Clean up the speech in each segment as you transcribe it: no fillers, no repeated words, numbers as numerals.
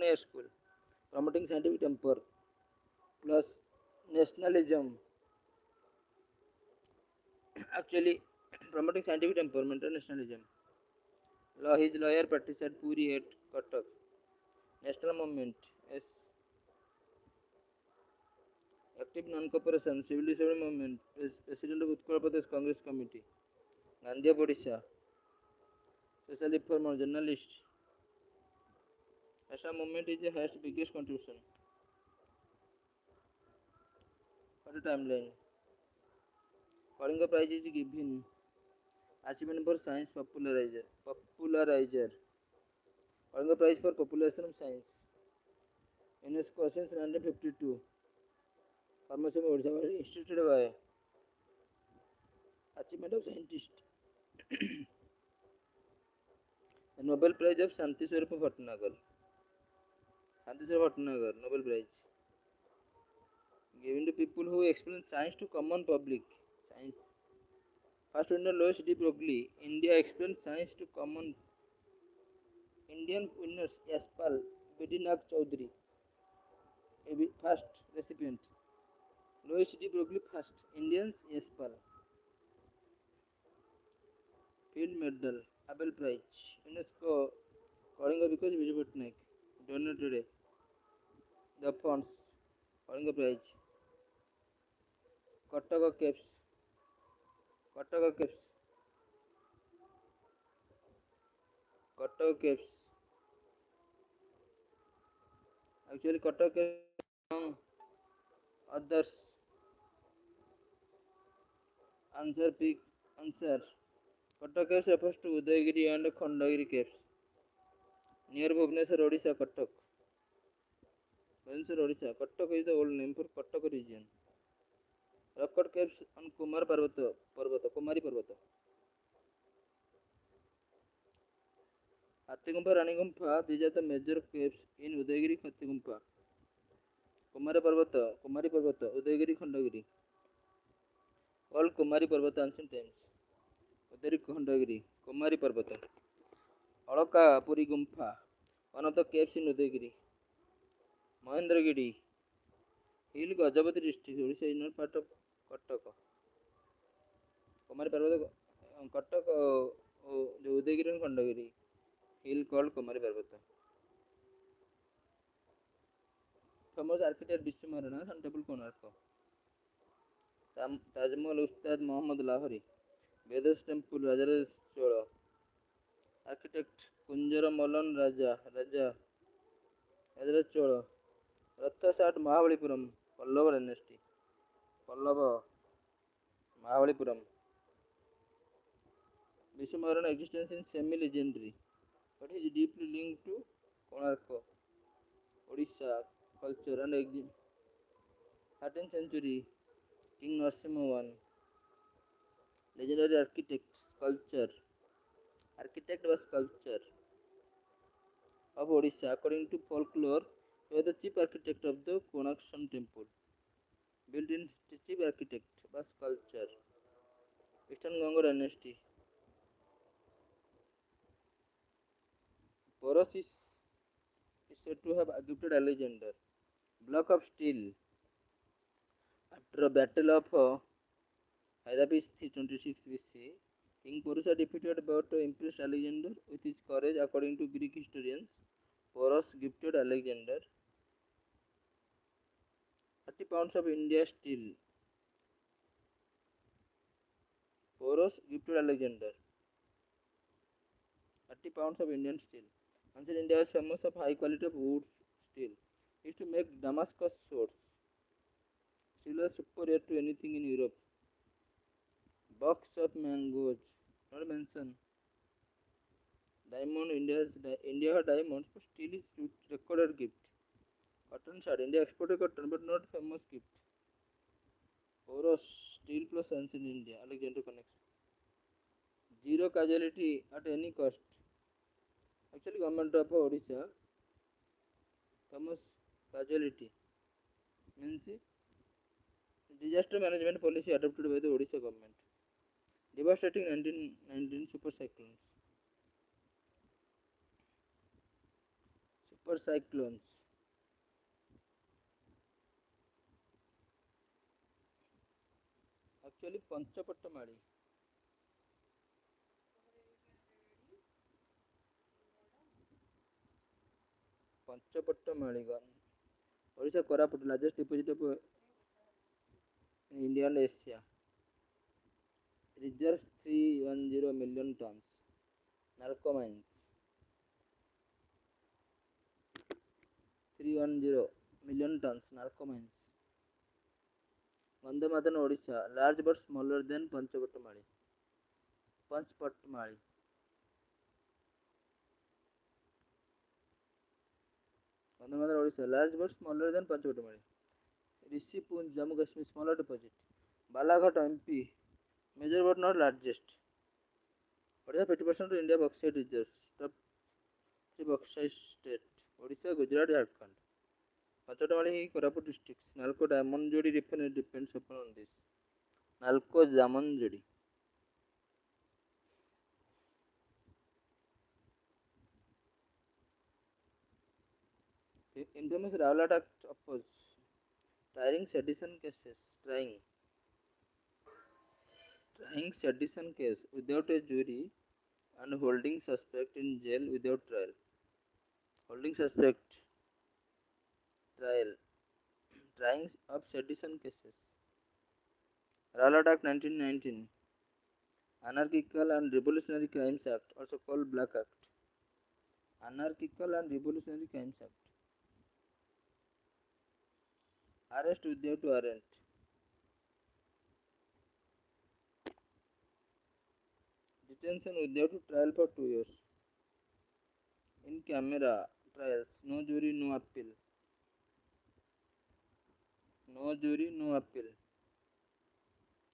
open air school, promoting scientific temper plus nationalism. Actually, promoting scientific temperament and nationalism. Law, his lawyer practiced at Puri at Cuttack. National movement. Yes. Active non-cooperation. Civil disobedience movement. President of Uttar Pradesh Congress Committee. Gandhi of Odisha. Social reformer. Journalist. National movement is the highest biggest contribution. For the timeline. Kalinga Prize is given. Achievement for Science Popularizer. Kalinga Prize for Population of Science. UNESCO since 1952. Pharmacy of Odisha was instituted by Achievement of Scientist. The Nobel Prize of Shanti Swarup Bhatnagar. Shanti Swarup Bhatnagar, Nobel Prize. Given to people who explain science to common public. Science. First winner Louis D. Broglie. India explained science to common. Indian winners Yaspal Bedinag Chaudhary. First recipient. Louis D. Broglie first. Indians Yaspal. Field Medal. Abel Prize. UNESCO Kalinga because Vijay Patnaik. Donated the funds. Kalinga Prize. Kottaka Caves. Kottaka Caves. Kottaka Caves. Actually, Kottaka Caves among others. Answer pick. Answer. Kottaka Caves refers to Udayagiri and Khandagiri Caves. Near Bhubaneswar, Odisha, Kattak. Bhubaneswar, Odisha. Kattak is the old name for Kattaka region. Rock cut caves on Kumari Parvata. Hathigumpha, Ranigumpha, these are the major caves in Udayagiri, Hathigumpha. Kumari Parvata, Udayagiri, Khandagiri. All Kumari Parvata ancient times. Udayagiri, Khandagiri, Kumari Parvata. Alaka, Puri Gumpha, one of the caves in Udayagiri. Mahendragiri, Hill Gajapati district, Odisha is not part of Kattaka. Kumari Parvata, Kattaka, Udayagiri and Khandagiri. Hill called Kumari Parvata. Famous architect Vishnu Maharana and Temple Konarko. Taj Mahal Ustad Muhammad Lahori. Vedas Temple Rajaraj Chola. Architect Kunjara Malan Rajaraj Chola. Ratha Sat Mahabalipuram. Pallava dynasty. Pallava Mahabalipuram. Vishnu Maharana existence is semi-legendary, but he is deeply linked to Konarko, Odisha culture and 13th century King Narasimha I. Legendary architect was sculpture of Odisha. According to folklore, he was the chief architect of the Konark temple. Built in chief architect was sculpture. Eastern Ganga dynasty. Poros is said to have gifted Alexander. Block of steel. After a battle of Hydaspes 326 BC, King Porus defeated but impressed Alexander with his courage. According to Greek historians, Porus gifted Alexander 30 pounds of India steel. Porus gifted Alexander 30 pounds of Indian steel. Ancient India was famous of high quality of wood steel. It used to make Damascus swords. Steel was superior to anything in Europe. Box of mangoes, not mentioned. Diamond, India had diamonds, but steel is recorded gift. Cotton shard, India exported cotton, but not famous gift. Porous, steel plus ancient India, Alexander connects. Zero casualty at any cost. Actually, government of Odisha, famous casualty means disaster management policy adopted by the Odisha government. Devastating 1919 super super cyclones. Actually, Panchapattamali. Panchapattamali. Odisha Koraput, largest deposit of in India and Asia. Reserves 310 million tons. Narco mines 310 million tons. Narco mines. Gandhamadan Odisha, large but smaller than Panchapattamali. Panchpatmali. Gandhamadan Odisha, large but smaller than Panchpatmali. Rishipun, Jammu Kashmir, smaller deposit. Balaghat MP, major but not largest. Odisha 50% of India bauxite reserves. Top 3 bauxite state. Odisha, Gujarat, Jharkhand. Panchpatmali, Koraput districts. Nalco Diamond Jodi refinery depends upon this. Nalco Diamond Jodi. Infamous Rawalata Act oppose. Trying sedition cases. Trying sedition case without a jury and holding suspect in jail without trial. Holding suspect trial. Trying of sedition cases. Rawalata Act 1919. Anarchical and Revolutionary Crimes Act, also called Black Act. Anarchical and Revolutionary Crimes Act. Arrest without warrant. Detention without trial for 2 years. In camera trials, no jury, no appeal. No jury, no appeal.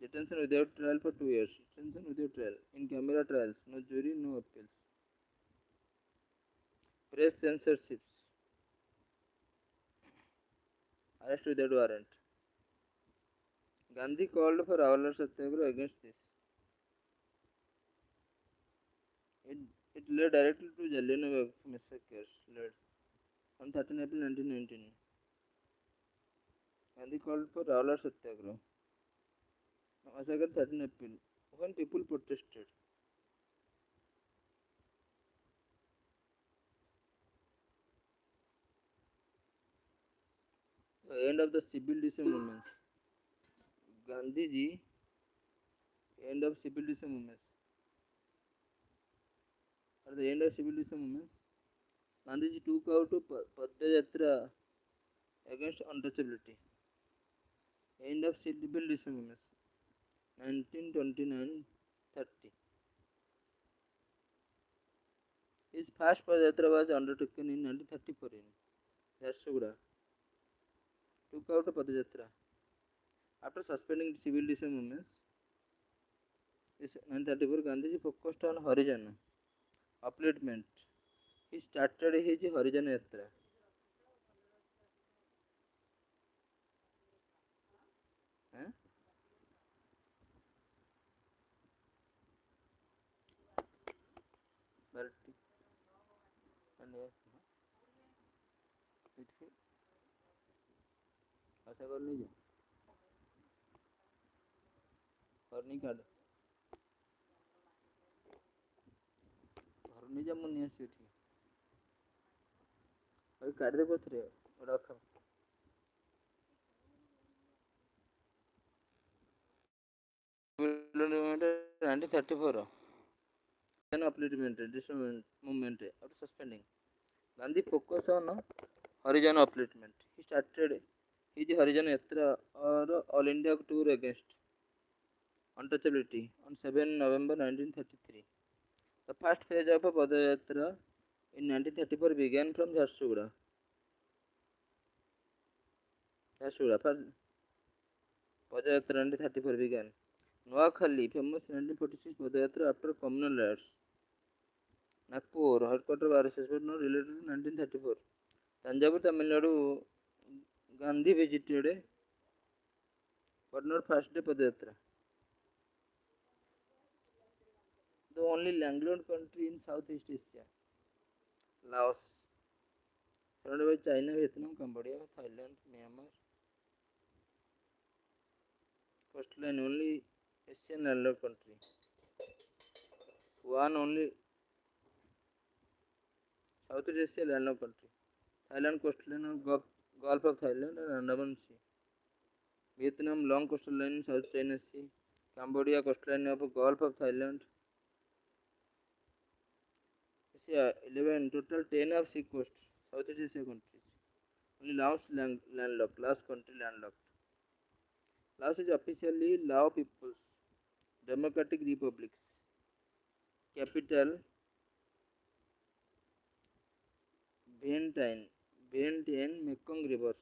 Detention without trial for 2 years. Detention without trial. In camera trials, no jury, no appeals. Press censorships. Arrest without warrant. Gandhi called for Rawalata Satyagraha against this. It, it led directly to Jallianwala massacres led on 13 April 1919. Gandhi called for Rawalata Satyagraha. Massacre 13 April when people protested. The end of the civil disobedience movements. Gandhiji, end of civil disobedience movements. At the end of civil disobedience movements, Gandhiji took out a Padayatra against untouchability. End of civil disobedience movements, 1929-30. His first Padayatra was undertaken in 1934 in Jharsuguda. Took out a Padayatra. After suspending civil disobedience movements, in 1934, Gandhiji focused on Harijana upliftment. He started his Harijana Yatra. Eh? Baltic and आशा करनी जो करनी काट करनी जा मुनिया से ठीक अरे काट दे पत्रे रख 1934 then upliftment this movement after suspending Gandhi focused on Harijana upliftment. He started his Harijana Yatra or All India tour against untouchability on 7 November 1933. The first phase of Padayatra in 1934 began from Jharsuguda. First Padayatra 1934 began. Noakhali, famous 1946 Padayatra after communal riots. Nagpur, headquarters of RSS, but not related to 1934. Tanjavur, Tamil Nadu, Gandhi visited, but not first day Padayatra. The only landlocked country in Southeast Asia, Laos. surrounded by China, Vietnam, Cambodia, Thailand, Myanmar. Coastline only Asian landlocked country. One only Southeast Asia landlocked country. Thailand coastline of Gulf of Thailand and Andaman Sea. Vietnam long coastal line in South China Sea. Cambodia coastline of Gulf of Thailand. Asia 11 total 10 of sea coasts. Southeast Asia countries. Only Laos landlocked. Last country landlocked. Laos is officially Lao People's Democratic Republics. Capital Vientiane. Vientiane Mekong Rivers.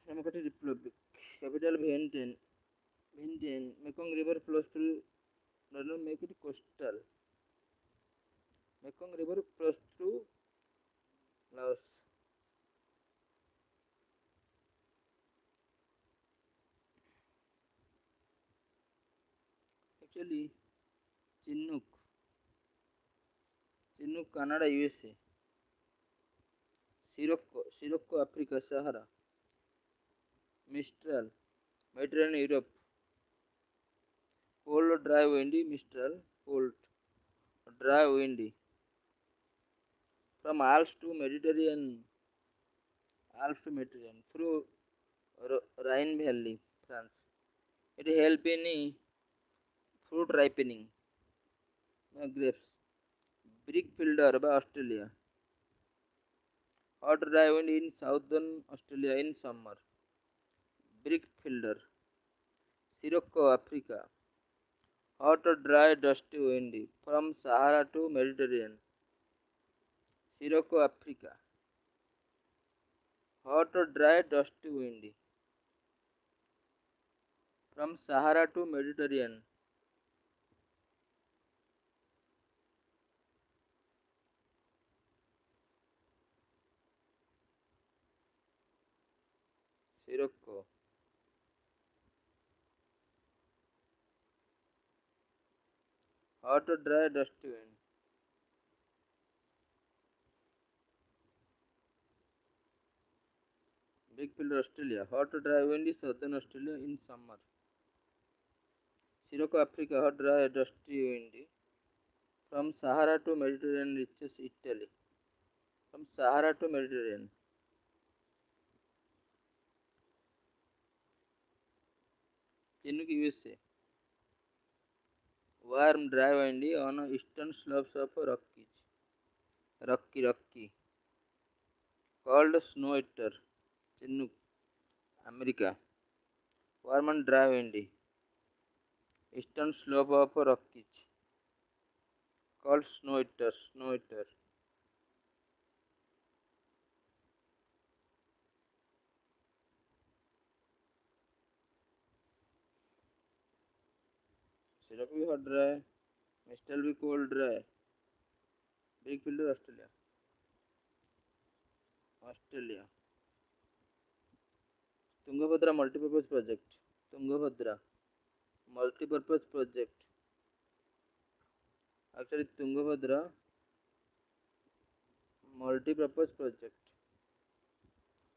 Democratic Republic. Capital Vientiane. Vientiane. Mekong River flows through. No, make it coastal. Mekong River flows through Laos. Actually, Chinook. Chinook, Canada, USA. Sirocco, Africa, Sahara. Mistral, Mediterranean, Europe. Cold, dry, windy, Mistral. Cold, dry, windy. From Alps to Mediterranean. Through Rhine Valley, France. It helps in fruit ripening. Grapes. Brick fielder by Australia. Hot dry wind in southern Australia in summer. Brick fielder. Sirocco, Africa. Hot, dry, dusty, windy. From Sahara to Mediterranean. Sirocco, Africa. Hot, dry, dusty, windy. From Sahara to Mediterranean. Sirocco. Hot, dry, dusty, wind. Big fielder, Australia. Hot, dry, windy, southern Australia in summer. Sirocco, Africa. Hot, dry, dusty, windy. From Sahara to Mediterranean reaches Italy. From Sahara to Mediterranean. Chinook, USA. Warm, dry, windy on eastern slopes of Rocky. Called snow eater. Chinook, America. Warm and dry, windy. Eastern slope of Rockies. Called snow eater. Syrup भी hot dry. Mistal भी cold dry. Big fielder, Australia. Tungabhadra multipurpose project. Tungabhadra multipurpose project. Actually, Tungabhadra multipurpose project.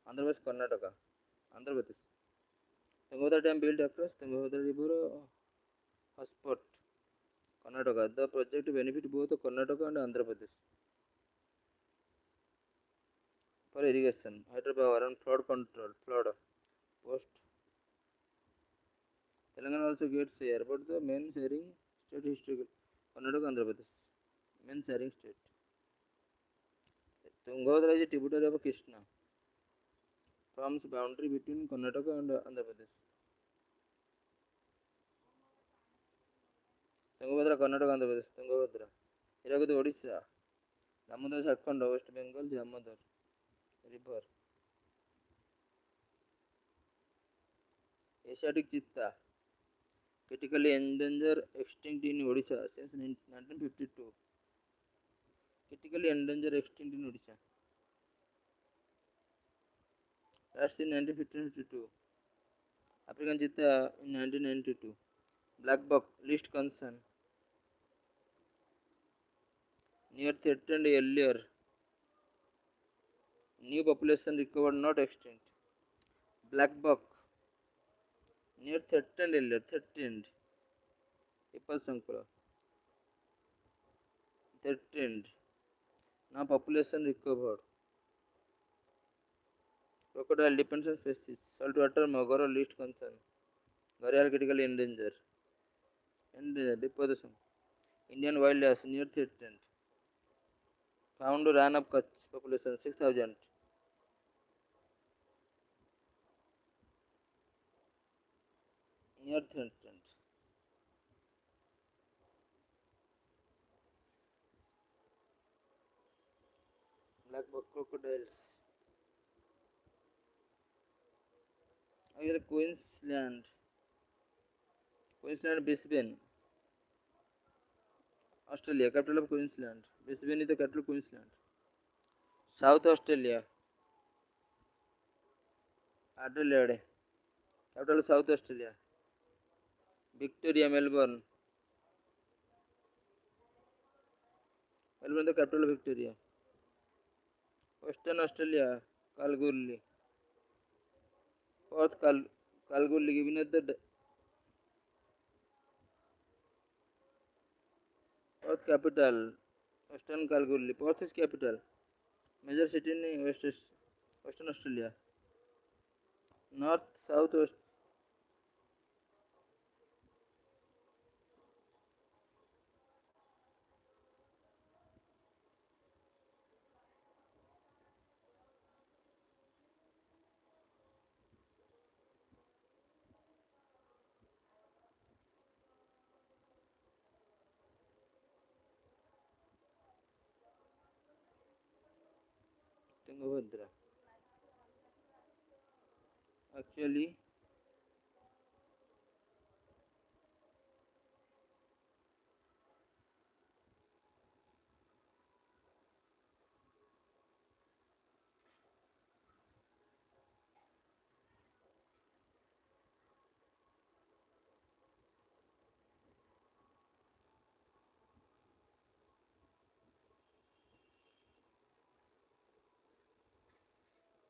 Andhra Pradesh, Karnataka. Andhra Pradesh. Tungabhadra dam built across Tungabhadra river hotspot. Karnataka. The project benefit both Karnataka and Andhra Pradesh for irrigation, hydropower, and flood control. Post. Telangana also gets share, but the main sharing state historical Karnataka, Andhra Pradesh. Main sharing state. Tungabhadra is a tributary of Krishna. Forms boundary between Karnataka and Andhra Pradesh. Tungabhadra, Karnataka, Andhra Pradesh. Tungabhadra. Hirakudu, Odisha. Damodar, Jharkhand, West Bengal, Damodar River. Asiatic cheetah. Critically endangered, extinct in Odisha since 1952. Critically endangered, extinct in Odisha. Last in 1952. African cheetah in 1992. Black buck, least concern. near threatened earlier, new population recovered not extinct. Black buck, near threatened earlier, threatened. People Sankara, threatened. Now population recovered. Crocodile depends on species. Saltwater magor least concern. Gharial critically endangered. Endangered. Reproduction. Indian wildlife near threatened. Found ran of Kutch population 6,000. Near threatened. Black buck crocodiles. Here Queensland. Queensland, Brisbane. Australia, capital of Queensland. Brisbane is the capital of Queensland. South Australia. Adelaide, capital of South Australia. Victoria, Melbourne. Melbourne, the capital of Victoria. Western Australia, Kalgoorlie. Perth, Kalgoorlie, given as the Perth capital. Western Kalgoorlie. Perth is capital. Major city in Western Australia. North, South, West. Tungabhadra. Actually,